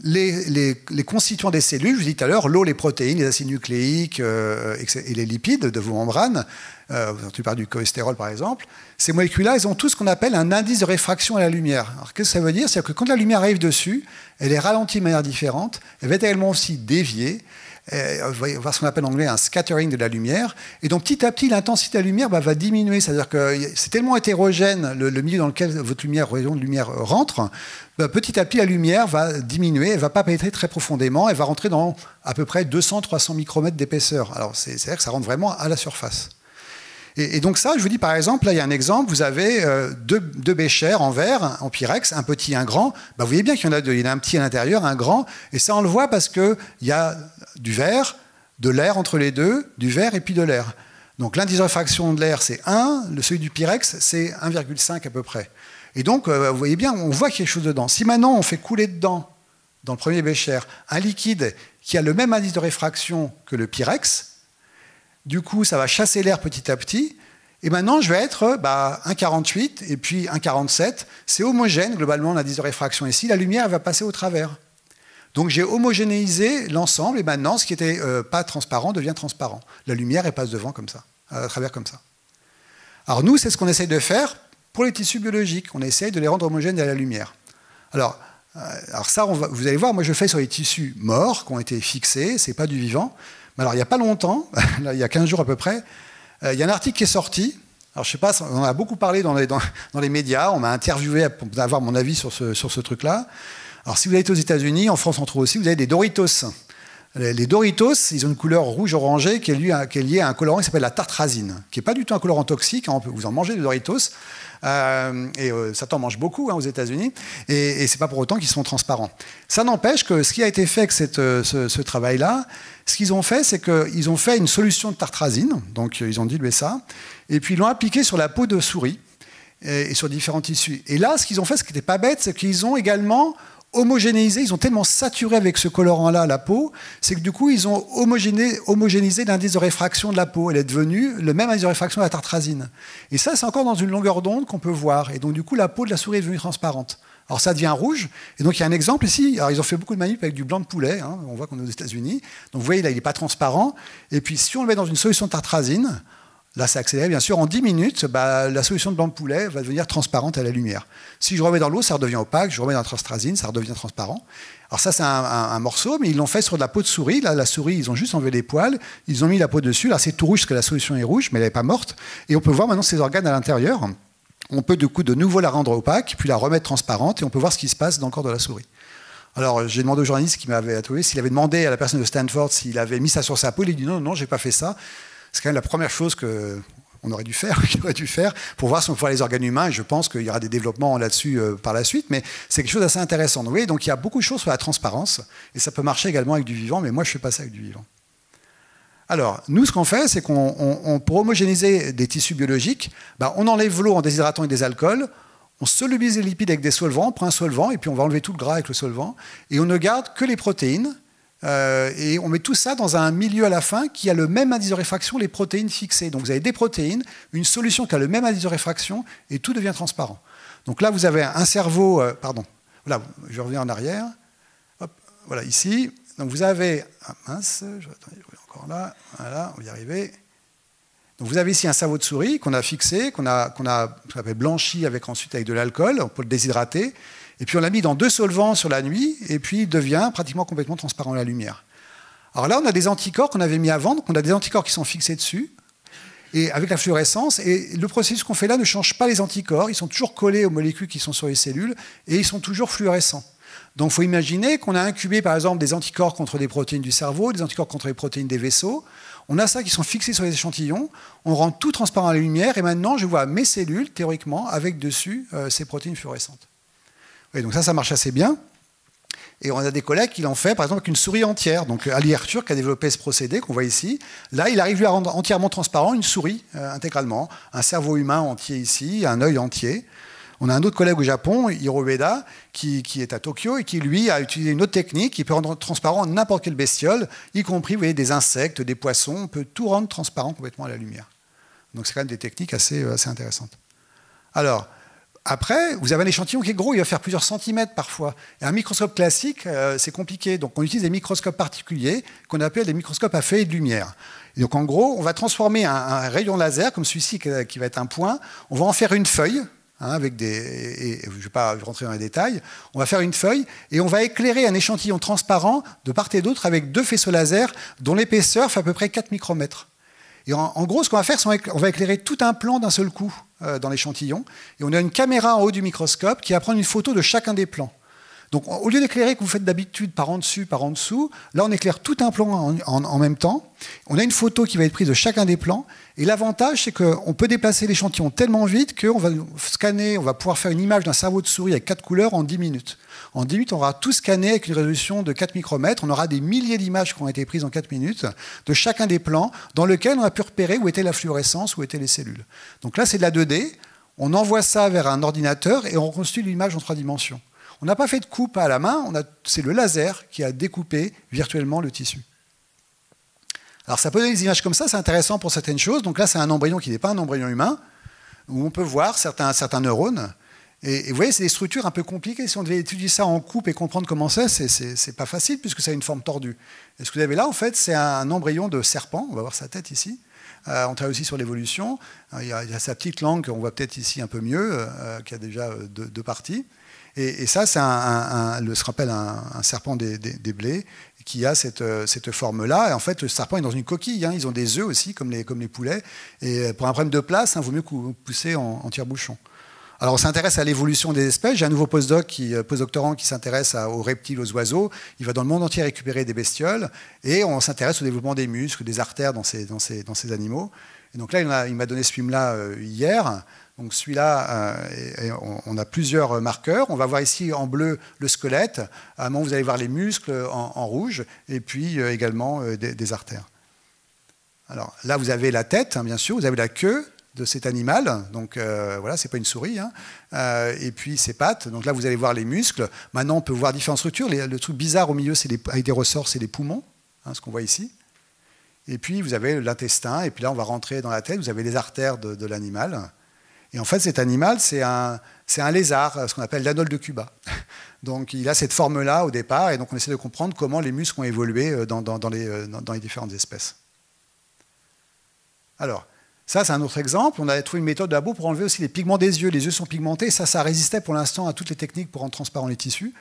les constituants des cellules, je vous dis tout à l'heure, l'eau, les protéines, les acides nucléiques et les lipides de vos membranes, vous avez entendu parler du cholestérol par exemple, ces molécules-là, elles ont tout ce qu'on appelle un indice de réfraction à la lumière. Alors qu'est-ce que ça veut dire? C'est-à-dire que quand la lumière arrive dessus, elle est ralentie de manière différente, elle va être également aussi déviée, on va voir ce qu'on appelle en anglais un scattering de la lumière, et donc petit à petit l'intensité de la lumière va diminuer, c'est-à-dire que c'est tellement hétérogène le milieu dans lequel votre rayon de lumière rentre, petit à petit la lumière va diminuer, elle ne va pas pénétrer très profondément, elle va rentrer dans à peu près 200-300 micromètres d'épaisseur. Alors c'est-à-dire que ça rentre vraiment à la surface. Et donc ça, je vous dis par exemple, là il y a un exemple, vous avez deux béchers en verre, en pyrex, un petit et un grand. Vous voyez bien qu'il y en a deux, il y en a un petit à l'intérieur, un grand, et ça on le voit parce qu'il y a du verre, de l'air entre les deux, du verre et puis de l'air. Donc l'indice de réfraction de l'air c'est 1, celui du pyrex c'est 1,5 à peu près. Et donc vous voyez bien, on voit quelque chose dedans. Si maintenant on fait couler dedans, dans le premier bécher, un liquide qui a le même indice de réfraction que le pyrex, du coup, ça va chasser l'air petit à petit. Et maintenant, je vais être 1,48 et puis 1,47. C'est homogène, globalement, l'indice de réfraction ici. La lumière elle va passer au travers. Donc, j'ai homogénéisé l'ensemble. Et maintenant, ce qui n'était pas transparent devient transparent. La lumière, elle passe devant comme ça, à travers comme ça. Alors, nous, c'est ce qu'on essaye de faire pour les tissus biologiques. On essaye de les rendre homogènes à la lumière. Alors ça, vous allez voir, moi, je fais sur les tissus morts qui ont été fixés. Ce n'est pas du vivant. Alors, il n'y a pas longtemps, il y a 15 jours à peu près, il y a un article qui est sorti. Alors, je ne sais pas, on en a beaucoup parlé dans les médias, on m'a interviewé pour avoir mon avis sur ce truc-là. Alors, si vous êtes aux États-Unis, en France on trouve aussi, vous avez des Doritos. Les Doritos, ils ont une couleur rouge-orangée qui est liée à un colorant qui s'appelle la tartrazine, qui n'est pas du tout un colorant toxique, vous en mangez des Doritos, et ça t'en mange beaucoup aux États-Unis, et ce n'est pas pour autant qu'ils sont transparents. Ça n'empêche que ce qui a été fait avec ce travail-là, ce qu'ils ont fait, c'est qu'ils ont fait une solution de tartrazine, donc ils ont dilué ça, et puis ils l'ont appliqué sur la peau de souris et sur différents tissus. Et là, ce qu'ils ont fait, ce qui n'était pas bête, c'est qu'ils ont également homogénéisé, ils ont tellement saturé avec ce colorant-là la peau, c'est que du coup, ils ont homogénéisé l'indice de réfraction de la peau. Elle est devenue le même indice de réfraction de la tartrazine. Et ça, c'est encore dans une longueur d'onde qu'on peut voir. Et donc, du coup, la peau de la souris est devenue transparente. Alors, ça devient rouge. Et donc, il y a un exemple ici. Alors, ils ont fait beaucoup de manip avec du blanc de poulet. On voit qu'on est aux États-Unis. Donc, vous voyez, là, il n'est pas transparent. Et puis, si on le met dans une solution de tartrazine, là, ça accélère, bien sûr. En 10 minutes, la solution de blanc de poulet va devenir transparente à la lumière. Si je remets dans l'eau, ça redevient opaque. Je remets dans la tartrazine, ça redevient transparent. Alors ça, c'est un morceau, mais ils l'ont fait sur de la peau de souris. Là, la souris, ils ont juste enlevé les poils. Ils ont mis la peau dessus. Là, c'est tout rouge parce que la solution est rouge, mais elle n'est pas morte. Et on peut voir maintenant ces organes à l'intérieur. on peut du coup de nouveau la rendre opaque, puis la remettre transparente, et on peut voir ce qui se passe dans le corps de la souris. Alors, j'ai demandé au journaliste qui m'avait trouvé s'il avait demandé à la personne de Stanford s'il avait mis ça sur sa peau. Il a dit non, non, j'ai pas fait ça. C'est quand même la première chose qu'on aurait dû faire, qu'il aurait dû faire, pour voir si on peut voir les organes humains. Et je pense qu'il y aura des développements là-dessus par la suite, mais c'est quelque chose d'assez intéressant. Donc, vous voyez, donc il y a beaucoup de choses sur la transparence, et ça peut marcher également avec du vivant, mais moi, je fais pas ça avec du vivant. Alors, nous, ce qu'on fait, c'est pour homogénéiser des tissus biologiques, on enlève l'eau en déshydratant avec des alcools, on solubilise les lipides avec des solvants, on prend un solvant, et puis on va enlever tout le gras avec le solvant, et on ne garde que les protéines, et on met tout ça dans un milieu à la fin qui a le même indice de réfraction, les protéines fixées. Donc vous avez des protéines, une solution qui a le même indice de réfraction, et tout devient transparent. Donc là, vous avez un cerveau... voilà, je reviens en arrière. Hop, voilà, ici. Donc vous avez... Ah, mince, attendez, encore là, voilà, on va y arriver. Donc vous avez ici un cerveau de souris qu'on a fixé, qu'on appelle blanchi ensuite avec de l'alcool, on peut le déshydrater, et puis on l'a mis dans 2 solvants sur la nuit, et puis il devient pratiquement complètement transparent à la lumière. Alors là, on a des anticorps qu'on avait mis avant, donc on a des anticorps qui sont fixés dessus, et avec la fluorescence, et le processus qu'on fait là ne change pas les anticorps, ils sont toujours collés aux molécules qui sont sur les cellules, et ils sont toujours fluorescents. Donc il faut imaginer qu'on a incubé par exemple des anticorps contre des protéines du cerveau, des anticorps contre les protéines des vaisseaux. On a ça qui sont fixés sur les échantillons, on rend tout transparent à la lumière, et maintenant je vois mes cellules, théoriquement, avec dessus ces protéines fluorescentes. Oui, donc ça marche assez bien. Et on a des collègues qui l'ont fait, par exemple, avec une souris entière. Donc Ali Ertur qui a développé ce procédé qu'on voit ici. Là, il arrive à rendre entièrement transparent une souris intégralement, un cerveau humain entier ici, un œil entier. On a un autre collègue au Japon, Hiro Ueda, qui est à Tokyo et qui, lui, a utilisé une autre technique qui peut rendre transparent n'importe quelle bestiole, y compris, vous voyez, des insectes, des poissons. On peut tout rendre transparent complètement à la lumière. Donc, c'est quand même des techniques assez intéressantes. Alors, après, vous avez un échantillon qui est gros, il va faire plusieurs centimètres parfois. Et un microscope classique, c'est compliqué. Donc, on utilise des microscopes particuliers qu'on appelle des microscopes à feuilles de lumière. Et donc, en gros, on va transformer un rayon laser, comme celui-ci, qui va être un point. On va en faire une feuille. Avec et je ne vais pas rentrer dans les détails, on va faire une feuille et on va éclairer un échantillon transparent de part et d'autre avec 2 faisceaux laser dont l'épaisseur fait à peu près 4 micromètres. Et en gros, ce qu'on va faire, c'est qu'on va éclairer tout un plan d'un seul coup dans l'échantillon. Et on a une caméra en haut du microscope qui va prendre une photo de chacun des plans. Donc, au lieu d'éclairer que vous faites d'habitude par en dessus, par en dessous, là, on éclaire tout un plan en même temps. On a une photo qui va être prise de chacun des plans. Et l'avantage, c'est qu'on peut déplacer l'échantillon tellement vite qu'on va scanner, on va pouvoir faire une image d'un cerveau de souris avec 4 couleurs en 10 minutes. En 10 minutes, on aura tout scanné avec une résolution de 4 micromètres. On aura des milliers d'images qui ont été prises en 4 minutes de chacun des plans dans lesquels on a pu repérer où était la fluorescence, où étaient les cellules. Donc là, c'est de la 2D. On envoie ça vers un ordinateur et on reconstruit l'image en 3 dimensions. On n'a pas fait de coupe à la main, c'est le laser qui a découpé virtuellement le tissu. Alors ça peut donner des images comme ça, c'est intéressant pour certaines choses. Donc là, c'est un embryon qui n'est pas un embryon humain, où on peut voir certains neurones. Et vous voyez, c'est des structures un peu compliquées. Si on devait étudier ça en coupe et comprendre comment c'est pas facile, puisque ça a une forme tordue. Et ce que vous avez là, en fait, c'est un embryon de serpent. On va voir sa tête ici. On travaille aussi sur l'évolution. Il y a sa petite langue, qu'on voit peut-être ici un peu mieux, qui a déjà 2 parties. Et ça, c'est ce qu'on appelle un serpent des blés, qui a cette forme-là. Et en fait, le serpent est dans une coquille. Ils ont des œufs aussi, comme les poulets. Et pour un problème de place, il vaut mieux pousser en tire-bouchon. Alors, on s'intéresse à l'évolution des espèces. J'ai un nouveau postdoctorant qui s'intéresse aux reptiles, aux oiseaux. Il va dans le monde entier récupérer des bestioles. Et on s'intéresse au développement des muscles, des artères dans ces animaux. Et donc là, il m'a donné ce film-là hier. Donc celui-là, on a plusieurs marqueurs. On va voir ici en bleu le squelette. À un moment, vous allez voir les muscles en rouge. Et puis également des artères. Alors là, vous avez la tête, bien sûr. Vous avez la queue de cet animal. Donc voilà, c'est pas une souris. Et puis ses pattes. Donc là, vous allez voir les muscles. Maintenant, on peut voir différentes structures. Le truc bizarre au milieu, avec des ressorts, c'est les poumons, ce qu'on voit ici. Et puis, vous avez l'intestin. Et puis là, on va rentrer dans la tête. Vous avez les artères de l'animal. Et en fait, cet animal, c'est un lézard, ce qu'on appelle l'anole de Cuba. Donc, il a cette forme-là au départ. Et donc, on essaie de comprendre comment les muscles ont évolué dans les différentes espèces. Alors, Ça, c'est un autre exemple. On a trouvé une méthode de labo pour enlever aussi les pigments des yeux. Les yeux sont pigmentés. Ça résistait pour l'instant à toutes les techniques pour rendre transparent les tissus.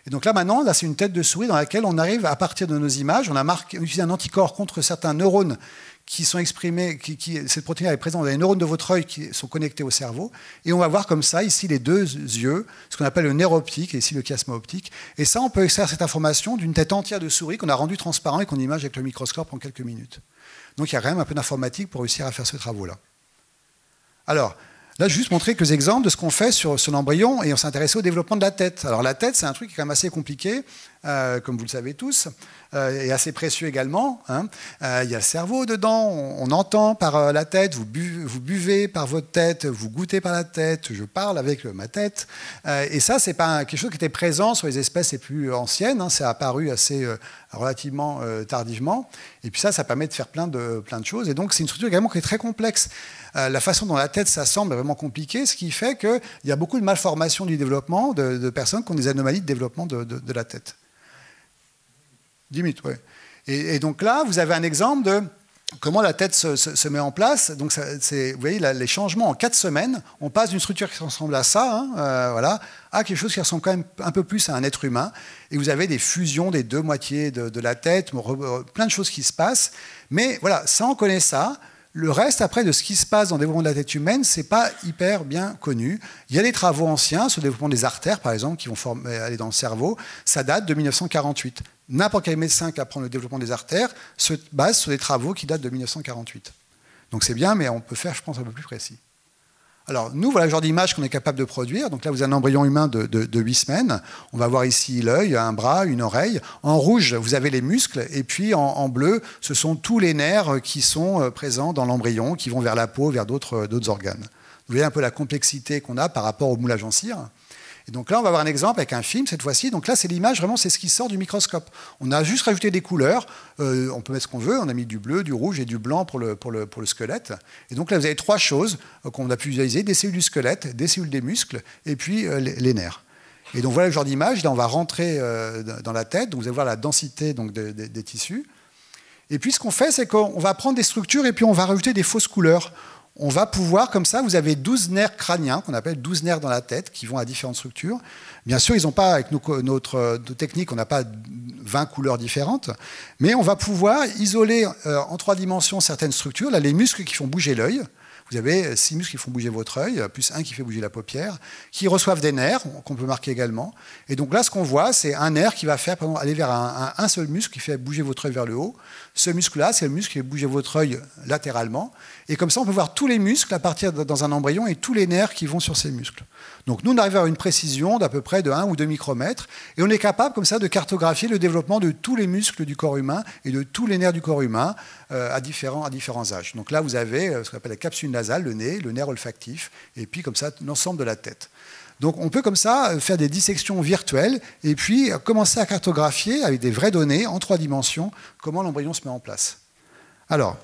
Et donc là, maintenant, c'est une tête de souris dans laquelle on arrive, à partir de nos images, on a utilisé un anticorps contre certains neurones qui sont exprimés, cette protéine est présente dans les neurones de votre œil qui sont connectés au cerveau. Et on va voir comme ça, ici, les deux yeux, ce qu'on appelle le nerf optique, et ici le chiasme optique. Et ça, on peut extraire cette information d'une tête entière de souris qu'on a rendue transparente et qu'on image avec le microscope en quelques minutes. Donc il y a quand même un peu d'informatique pour réussir à faire ce travaux-là. Alors, là, je vais juste montrer quelques exemples de ce qu'on fait sur l'embryon et on s'est intéressé au développement de la tête. Alors la tête, c'est un truc qui est quand même assez compliqué, comme vous le savez tous, et assez précieux également. Hein. Il y a le cerveau dedans, on entend par la tête, vous buvez par votre tête, vous goûtez par la tête, je parle avec ma tête. Et ça, c'est pas quelque chose qui était présent sur les espèces les plus anciennes, hein. C'est apparu assez relativement tardivement. Et puis ça permet de faire plein de choses. Et donc c'est une structure également qui est très complexe. La façon dont la tête s'assemble est vraiment compliquée, ce qui fait qu'il y a beaucoup de malformations du développement de personnes qui ont des anomalies de développement de la tête. 10 minutes, oui. Et donc là, vous avez un exemple de comment la tête se met en place. Donc, vous voyez, les changements en 4 semaines, on passe d'une structure qui ressemble à ça, hein, voilà, à quelque chose qui ressemble quand même un peu plus à un être humain. Et vous avez des fusions des deux moitiés de la tête, plein de choses qui se passent. Mais voilà, ça, on connaît ça. Le reste, après, de ce qui se passe dans le développement de la tête humaine, ce n'est pas hyper bien connu. Il y a des travaux anciens sur le développement des artères, par exemple, qui vont aller dans le cerveau. Ça date de 1948. N'importe quel médecin qui apprend le développement des artères se base sur des travaux qui datent de 1948. Donc c'est bien, mais on peut faire, je pense, un peu plus précis. Alors, nous, voilà le genre d'image qu'on est capable de produire. Donc là, vous avez un embryon humain de 8 semaines. On va voir ici l'œil, un bras, une oreille. En rouge, vous avez les muscles. Et puis, en bleu, ce sont tous les nerfs qui sont présents dans l'embryon, qui vont vers la peau, vers d'autres organes. Vous voyez un peu la complexité qu'on a par rapport au moulage en cire. Et donc là, on va voir un exemple avec un film cette fois-ci. Donc là, c'est l'image, vraiment, c'est ce qui sort du microscope. On a juste rajouté des couleurs. On peut mettre ce qu'on veut. On a mis du bleu, du rouge et du blanc pour le squelette. Et donc là, vous avez 3 choses qu'on a pu visualiser. Des cellules du squelette, des cellules des muscles et puis les nerfs. Et donc voilà le genre d'image. Là, on va rentrer dans la tête. Donc vous allez voir la densité donc, des tissus. Et puis ce qu'on fait, c'est qu'on va prendre des structures et puis on va rajouter des fausses couleurs. On va pouvoir, comme ça, vous avez 12 nerfs crâniens, qu'on appelle 12 nerfs dans la tête, qui vont à différentes structures. Bien sûr, ils n'ont pas, avec notre technique, on n'a pas 20 couleurs différentes, mais on va pouvoir isoler en 3 dimensions certaines structures. Là, les muscles qui font bouger l'œil. Vous avez 6 muscles qui font bouger votre œil, plus 1 qui fait bouger la paupière, qui reçoivent des nerfs, qu'on peut marquer également. Et donc là, ce qu'on voit, c'est un nerf qui va faire, par exemple, aller vers un seul muscle qui fait bouger votre œil vers le haut. Ce muscle-là, c'est le muscle qui fait bouger votre œil latéralement. Et comme ça, on peut voir tous les muscles à partir dans un embryon et tous les nerfs qui vont sur ces muscles. Donc nous, on arrive à une précision d'à peu près de 1 ou 2 micromètres. Et on est capable, comme ça, de cartographier le développement de tous les muscles du corps humain et de tous les nerfs du corps humain à différents âges. Donc là, vous avez ce qu'on appelle la capsule nasale, le nez, le nerf olfactif, et puis comme ça, l'ensemble de la tête. Donc on peut comme ça faire des dissections virtuelles et puis commencer à cartographier avec des vraies données en 3 dimensions comment l'embryon se met en place. Alors,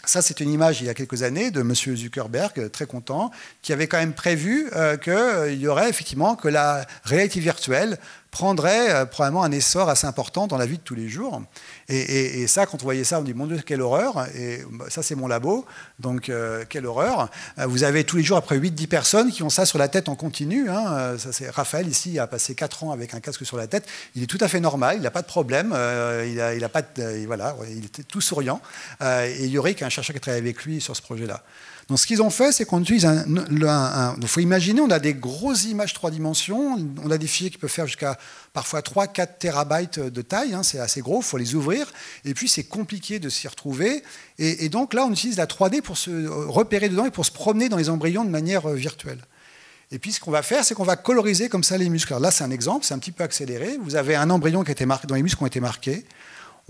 ça c'est une image il y a quelques années de M. Zuckerberg, très content, qui avait quand même prévu qu'il y aurait effectivement que la réalité virtuelle prendrait probablement un essor assez important dans la vie de tous les jours. Et ça, quand on voyait ça, on dit, mon Dieu, quelle horreur. Et ça, c'est mon labo, donc quelle horreur. Vous avez tous les jours, après 8-10 personnes qui ont ça sur la tête en continu. Hein. Ça, c'est Raphaël, ici, il a passé 4 ans avec un casque sur la tête. Il est tout à fait normal, il n'a pas de problème. Il était tout souriant. Et Yorick, un chercheur qui travaille avec lui sur ce projet-là. Donc ce qu'ils ont fait, c'est qu'on utilise il faut imaginer, on a des grosses images 3 dimensions, on a des fichiers qui peuvent faire jusqu'à parfois 3-4 terabytes de taille, hein, c'est assez gros, il faut les ouvrir, et puis c'est compliqué de s'y retrouver. Et donc là, on utilise la 3D pour se repérer dedans et pour se promener dans les embryons de manière virtuelle. Et puis ce qu'on va faire, c'est qu'on va coloriser comme ça les muscles. Alors là, c'est un exemple, c'est un petit peu accéléré. Vous avez un embryon qui a été marqué, dont les muscles ont été marqués.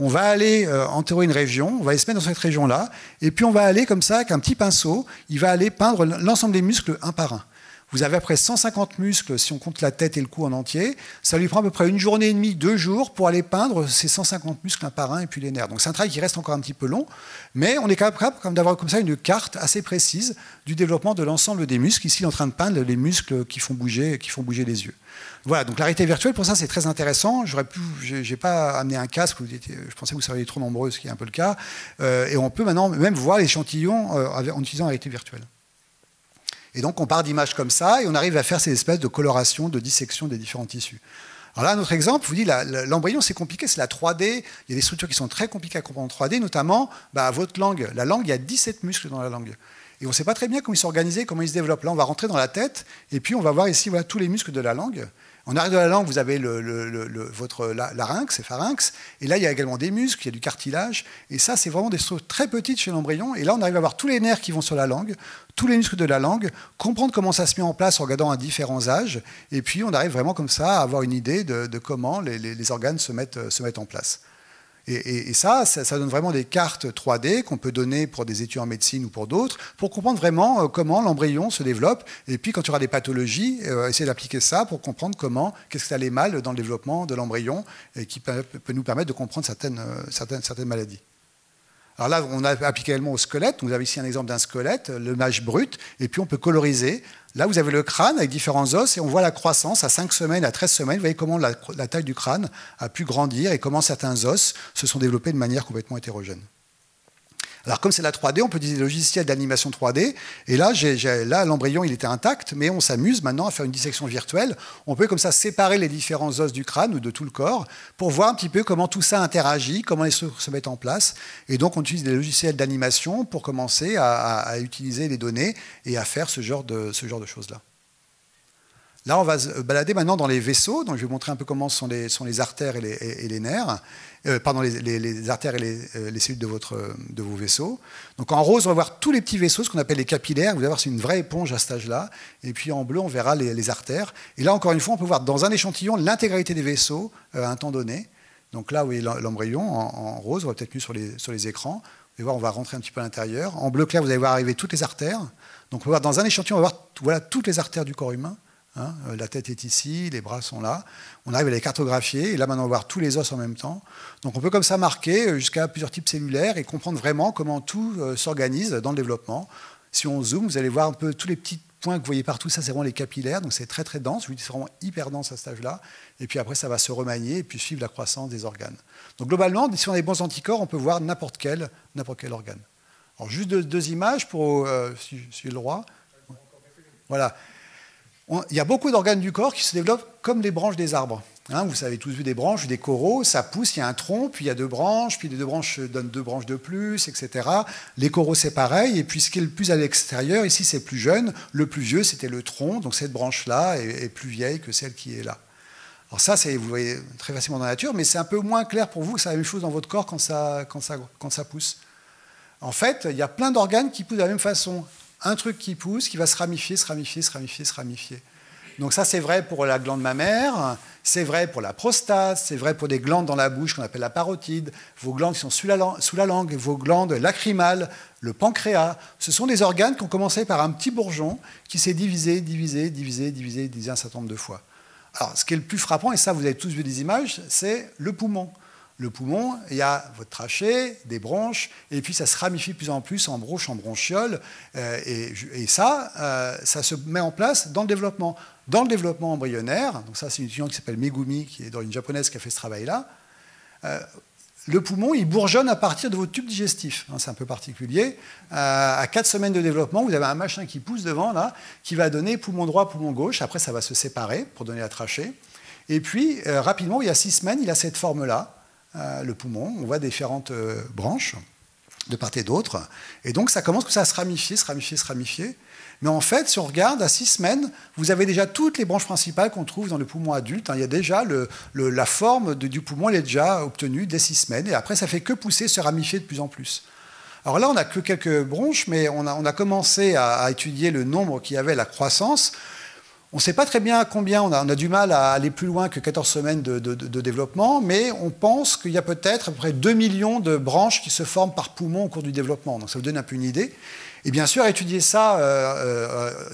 On va aller enterrer une région, on va aller se mettre dans cette région-là, et puis on va aller comme ça, avec un petit pinceau, il va aller peindre l'ensemble des muscles un par un. Vous avez à peu près 150 muscles, si on compte la tête et le cou en entier. Ça lui prend à peu près 1 journée et demie, 2 jours pour aller peindre ces 150 muscles un par un et puis les nerfs. Donc c'est un travail qui reste encore un petit peu long, mais on est capable d'avoir comme ça une carte assez précise du développement de l'ensemble des muscles. Ici, il est en train de peindre les muscles qui font bouger les yeux. Voilà, donc la réalité virtuelle, pour ça, c'est très intéressant. Je n'ai pas amené un casque, je pensais que vous seriez trop nombreux, ce qui est un peu le cas. Et on peut maintenant même voir l'échantillon en utilisant la réalité virtuelle. Et donc, on part d'images comme ça, et on arrive à faire ces espèces de coloration, de dissection des différents tissus. Alors là, un autre exemple, je vous dis, l'embryon, c'est compliqué, c'est la 3D. Il y a des structures qui sont très compliquées à comprendre en 3D, notamment votre langue. La langue, il y a 17 muscles dans la langue. Et on ne sait pas très bien comment ils sont organisés, comment ils se développent. Là, on va rentrer dans la tête, et puis on va voir ici tous les muscles de la langue. En arrière de la langue, vous avez votre larynx et pharynx. Et là, il y a également des muscles, il y a du cartilage. Et ça, c'est vraiment des structures très petites chez l'embryon. Et là, on arrive à voir tous les nerfs qui vont sur la langue, tous les muscles de la langue, comprendre comment ça se met en place en regardant à différents âges. Et puis, on arrive vraiment comme ça à avoir une idée de comment les organes se mettent en place. Et ça donne vraiment des cartes 3D qu'on peut donner pour des études en médecine ou pour d'autres, pour comprendre vraiment comment l'embryon se développe. Et puis, quand il y aura des pathologies, essayer d'appliquer ça pour comprendre qu'est-ce qui allait mal dans le développement de l'embryon et qui peut nous permettre de comprendre certaines maladies. Alors là, on a appliqué également au squelette. Vous avez ici un exemple d'un squelette, l'image brute, et puis on peut coloriser. Là, vous avez le crâne avec différents os, et on voit la croissance à 5 semaines, à 13 semaines. Vous voyez comment la taille du crâne a pu grandir et comment certains os se sont développés de manière complètement hétérogène. Alors, comme c'est la 3D, on peut utiliser des logiciels d'animation 3D. Et là, l'embryon, il était intact, mais on s'amuse maintenant à faire une dissection virtuelle. On peut comme ça séparer les différents os du crâne ou de tout le corps pour voir un petit peu comment tout ça interagit, comment les structures se mettent en place. Et donc, on utilise des logiciels d'animation pour commencer à utiliser les données et à faire ce genre de choses-là. Là, on va se balader maintenant dans les vaisseaux. Donc, je vais vous montrer un peu comment sont les artères et les nerfs. Pardon, les artères et les cellules de vos vaisseaux. Donc, en rose, on va voir tous les petits vaisseaux, ce qu'on appelle les capillaires. Vous allez voir, c'est une vraie éponge à cet âge-là. Et puis, en bleu, on verra les artères. Et là, encore une fois, on peut voir dans un échantillon l'intégralité des vaisseaux à un temps donné. Donc là, vous voyez l'embryon en rose. On va peut-être mieux sur les écrans. Vous allez voir, on va rentrer un petit peu à l'intérieur. En bleu clair, vous allez voir arriver toutes les artères. Donc, on peut voir dans un échantillon, on va voir toutes les artères du corps humain. La tête est ici, les bras sont là. On arrive à les cartographier, et là maintenant on va voir tous les os en même temps. Donc on peut comme ça marquer jusqu'à plusieurs types cellulaires et comprendre vraiment comment tout s'organise dans le développement. Si on zoome, vous allez voir un peu tous les petits points que vous voyez partout, ça c'est vraiment les capillaires, donc c'est très très dense, c'est vraiment hyper dense à cet âge-là. Et puis après ça va se remanier et puis suivre la croissance des organes. Donc globalement, si on a des bons anticorps, on peut voir n'importe quel organe. Alors juste deux images pour si je suis le roi. Voilà. Il y a beaucoup d'organes du corps qui se développent comme les branches des arbres. Vous avez tous vu des branches, des coraux, ça pousse, il y a un tronc, puis il y a 2 branches, puis les 2 branches donnent 2 branches de plus, etc. Les coraux, c'est pareil, et puis ce qui est le plus à l'extérieur, ici c'est plus jeune, le plus vieux c'était le tronc, donc cette branche-là est plus vieille que celle qui est là. Alors ça, vous le voyez très facilement dans la nature, mais c'est un peu moins clair pour vous que c'est la même chose dans votre corps quand ça pousse. En fait, il y a plein d'organes qui poussent de la même façon. Un truc qui pousse, qui va se ramifier. Donc ça, c'est vrai pour la glande mammaire, c'est vrai pour la prostate, c'est vrai pour des glandes dans la bouche qu'on appelle la parotide, vos glandes qui sont sous la langue, vos glandes lacrymales, le pancréas. Ce sont des organes qui ont commencé par un petit bourgeon qui s'est divisé un certain nombre de fois. Alors, ce qui est le plus frappant, et ça, vous avez tous vu des images, c'est le poumon. Le poumon, il y a votre trachée, des bronches, et puis ça se ramifie de plus en plus en bronches, en bronchioles, et ça se met en place dans le développement. Dans le développement embryonnaire, donc ça c'est une étudiante qui s'appelle Megumi, qui est une japonaise qui a fait ce travail-là, le poumon, il bourgeonne à partir de votre tube digestif. C'est un peu particulier. À 4 semaines de développement, vous avez un machin qui pousse devant, là, qui va donner poumon droit, poumon gauche. Après, ça va se séparer pour donner la trachée. Et puis, rapidement, il y a 6 semaines, il a cette forme-là. Le poumon, on voit différentes branches de part et d'autre, et donc ça commence à se ramifier. Mais en fait, si on regarde, à 6 semaines, vous avez déjà toutes les branches principales qu'on trouve dans le poumon adulte. Il y a déjà la forme du poumon, elle est déjà obtenue dès 6 semaines, et après ça fait que pousser, se ramifier de plus en plus. Alors là, on n'a que quelques bronches, mais on a commencé à étudier le nombre qu'il y avait, la croissance. On ne sait pas très bien combien, on a du mal à aller plus loin que 14 semaines de développement, mais on pense qu'il y a peut-être à peu près 2 millions de branches qui se forment par poumon au cours du développement. Donc ça vous donne un peu une idée. Et bien sûr, étudier ça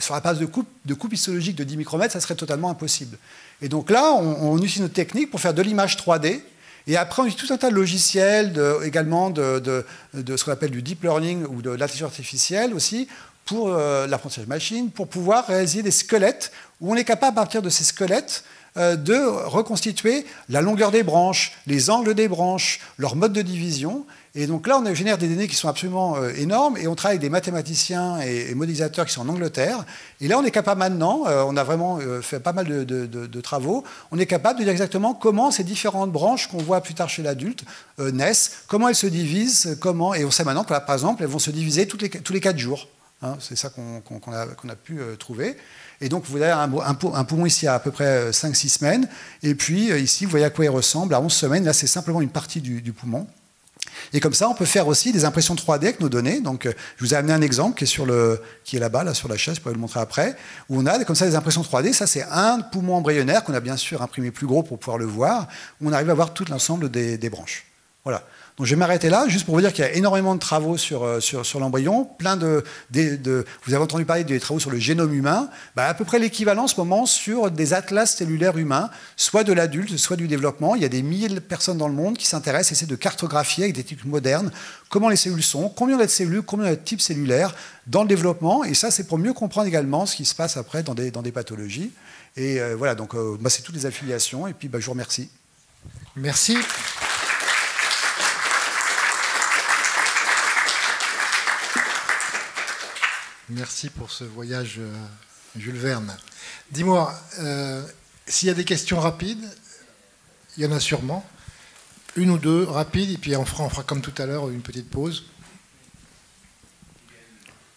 sur la base de coupe histologique de 10 micromètres, ça serait totalement impossible. Et donc là, on utilise notre technique pour faire de l'image 3D. Et après, on utilise tout un tas de logiciels, également de ce qu'on appelle du deep learning ou de l'intelligence artificielle aussi, pour l'apprentissage machine, pour pouvoir réaliser des squelettes, où on est capable, à partir de ces squelettes, de reconstituer la longueur des branches, les angles des branches, leur mode de division. Et donc là, on génère des données qui sont absolument énormes, et on travaille avec des mathématiciens et modélisateurs qui sont en Angleterre. Et là, on est capable maintenant, on a vraiment fait pas mal de travaux, on est capable de dire exactement comment ces différentes branches qu'on voit plus tard chez l'adulte naissent, comment elles se divisent, et on sait maintenant que, là, par exemple, elles vont se diviser tous les 4 jours. Hein, c'est ça qu'on a pu trouver. Et donc, vous avez un poumon ici à peu près 5-6 semaines. Et puis, ici, vous voyez à quoi il ressemble à 11 semaines. Là, c'est simplement une partie du poumon. Et comme ça, on peut faire aussi des impressions 3D avec nos données. Donc, je vous ai amené un exemple qui est là-bas, là, sur la chaise, je pourrais le montrer après, où on a comme ça des impressions 3D. Ça, c'est un poumon embryonnaire qu'on a bien sûr imprimé plus gros pour pouvoir le voir, où on arrive à voir tout l'ensemble des branches. Voilà. Donc je vais m'arrêter là, juste pour vous dire qu'il y a énormément de travaux sur l'embryon, vous avez entendu parler des travaux sur le génome humain, à peu près l'équivalent en ce moment sur des atlas cellulaires humains, soit de l'adulte, soit du développement. Il y a des milliers de personnes dans le monde qui s'intéressent, essaient de cartographier avec des techniques modernes comment les cellules sont, combien il y a de cellules, combien il y a de types cellulaires dans le développement, et ça c'est pour mieux comprendre également ce qui se passe après dans des pathologies. Et voilà, donc c'est toutes les affiliations, et puis je vous remercie. Merci. Merci pour ce voyage, Jules Verne. Dis-moi, s'il y a des questions rapides, il y en a sûrement. Une ou deux rapides, et puis on fera comme tout à l'heure une petite pause.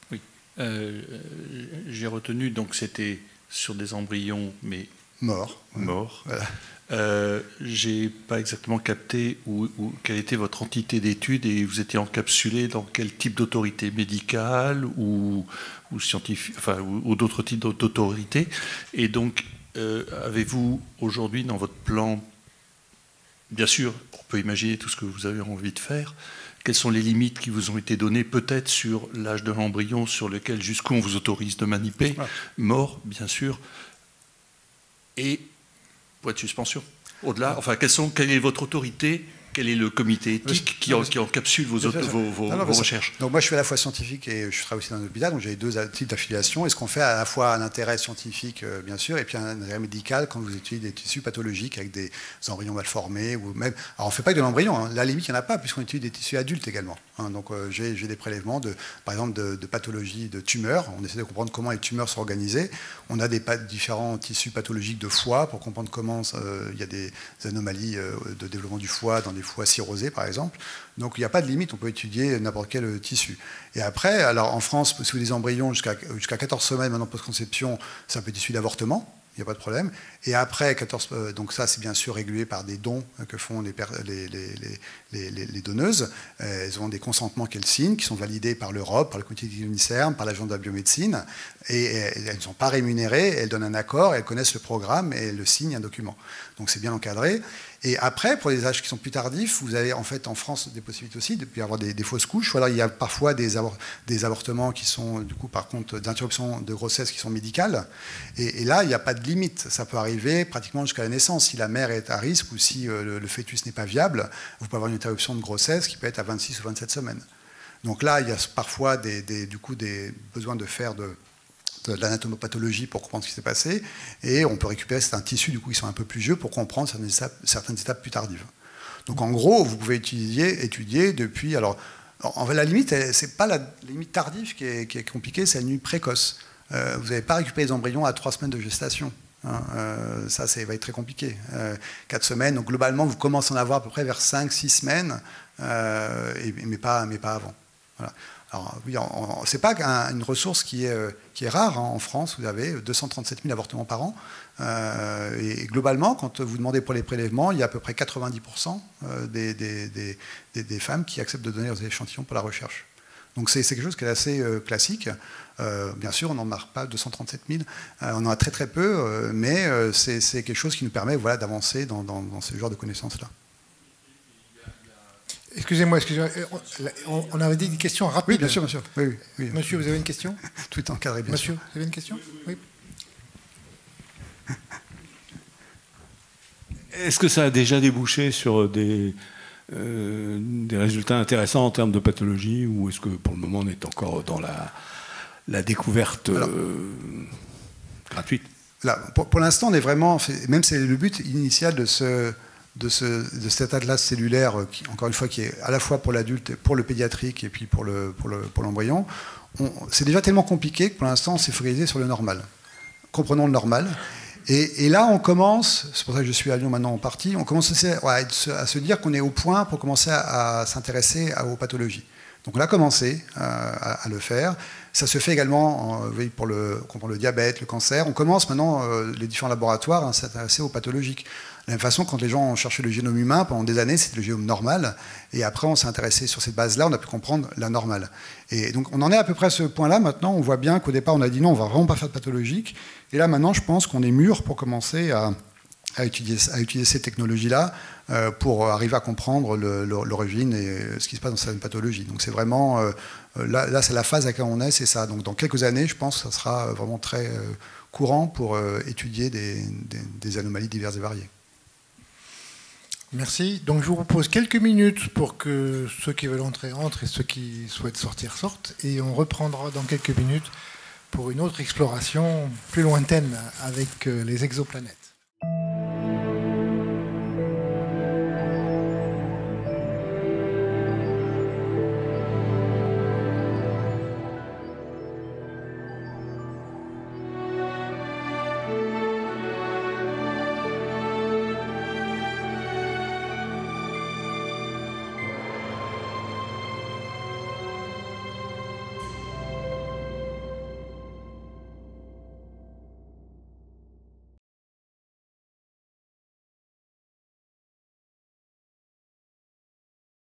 Oui. J'ai retenu, donc c'était sur des embryons, mais morts. Voilà. J'ai pas exactement capté quelle était votre entité d'étude, et vous étiez encapsulé dans quel type d'autorité médicale ou scientifique, ou d'autres types d'autorité. Et donc, avez-vous aujourd'hui dans votre plan, bien sûr, on peut imaginer tout ce que vous avez envie de faire. Quelles sont les limites qui vous ont été données, peut-être sur l'âge de l'embryon, sur lequel jusqu'où on vous autorise de manipuler, mort, bien sûr, et point de suspension. Au-delà, quelle est votre autorité? Quel est le comité éthique qui encapsule vos recherches? Donc moi, je suis à la fois scientifique et je travaille aussi dans un hôpital, donc j'ai 2 types d'affiliation. Et ce qu'on fait à la fois un intérêt scientifique, bien sûr, et puis un intérêt médical quand vous étudiez des tissus pathologiques avec des embryons mal formés, ou même. Alors on ne fait pas que de l'embryon, hein. La limite, il n'y en a pas, puisqu'on étudie des tissus adultes également. Hein. Donc j'ai des prélèvements, par exemple, de pathologies de tumeurs. On essaie de comprendre comment les tumeurs sont organisées. On a différents tissus pathologiques de foie pour comprendre comment il y a des anomalies de développement du foie dans des foie cirrhosé, par exemple. Donc, il n'y a pas de limite, on peut étudier n'importe quel tissu. Et après, alors en France, si vous avez des embryons jusqu'à 14 semaines maintenant post-conception, c'est un peu issu d'avortement, il n'y a pas de problème. Et après, donc ça, c'est bien sûr régulé par des dons que font les donneuses. Elles ont des consentements qu'elles signent, qui sont validés par l'Europe, par le comité d'UNICERM, par l'Agence de la biomédecine. Et elles ne sont pas rémunérées, elles donnent un accord, elles connaissent le programme et elles le signent un document. Donc c'est bien encadré. Et après, pour les âges qui sont plus tardifs, vous avez en fait en France des possibilités aussi de avoir des fausses couches. Ou alors il y a parfois des avortements qui sont, du coup, par contre, d'interruptions de grossesse qui sont médicales. Et là, il n'y a pas de limite. Ça peut arriver pratiquement jusqu'à la naissance. Si la mère est à risque ou si le fœtus n'est pas viable, vous pouvez avoir une interruption de grossesse qui peut être à 26 ou 27 semaines. Donc là, il y a parfois des besoins de faire de l'anatomopathologie pour comprendre ce qui s'est passé, et on peut récupérer certains tissus du coup, qui sont un peu plus vieux pour comprendre certaines étapes plus tardives. Donc en gros, vous pouvez étudier depuis... Alors, la limite, c'est pas la limite tardive qui est compliquée, c'est la limite précoce. Vous n'avez pas récupéré les embryons à 3 semaines de gestation. Hein, ça va être très compliqué. 4 semaines, donc globalement, vous commencez à en avoir à peu près vers 5-6 semaines, mais pas avant. Voilà. Alors, oui, c'est pas une ressource qui est rare. Hein. En France, vous avez 237 000 avortements par an. Et globalement, quand vous demandez pour les prélèvements, il y a à peu près 90% des femmes qui acceptent de donner leurs échantillons pour la recherche. Donc c'est quelque chose qui est assez classique. Bien sûr, on n'en marque pas 237 000, on en a très très peu, mais c'est quelque chose qui nous permet voilà, d'avancer dans ce genre de connaissances-là. Excusez-moi, on avait dit des questions rapides. Oui, bien sûr, bien sûr. Oui. Monsieur, vous avez une question? Tout est encadré, bien Monsieur, sûr. vous avez une question? Oui. Est-ce que ça a déjà débouché sur des résultats intéressants en termes de pathologie, ou est-ce que pour le moment on est encore dans la découverte gratuite? Là, pour l'instant, on est vraiment, même c'est le but initial de cet atlas cellulaire, qui, encore une fois, qui est à la fois pour l'adulte, pour le pédiatrique et puis pour l'embryon. C'est déjà tellement compliqué que pour l'instant, on s'est focalisé sur le normal. Comprenons le normal. Et là, on commence, c'est pour ça que je suis à Lyon maintenant en partie, on commence à se dire qu'on est au point pour commencer à s'intéresser aux pathologies. Donc on a commencé à le faire. Ça se fait également pour le diabète, le cancer. On commence maintenant, les différents laboratoires, à s'intéresser aux pathologiques. De la même façon, quand les gens ont cherché le génome humain, pendant des années, c'était le génome normal. Et après, on s'est intéressé sur cette base-là, on a pu comprendre la normale. Et donc, on en est à peu près à ce point-là. Maintenant, on voit bien qu'au départ, on a dit non, on ne va vraiment pas faire de pathologique. Et là, maintenant, je pense qu'on est mûr pour commencer à utiliser ces technologies-là pour arriver à comprendre l'origine et ce qui se passe dans certaines pathologies. Donc, c'est vraiment... là, c'est la phase à laquelle on est, c'est ça. Donc, dans quelques années, je pense que ça sera vraiment très courant pour étudier des anomalies diverses et variées. Merci. Donc je vous propose quelques minutes pour que ceux qui veulent entrer entrent et ceux qui souhaitent sortir sortent. Et on reprendra dans quelques minutes pour une autre exploration plus lointaine avec les exoplanètes.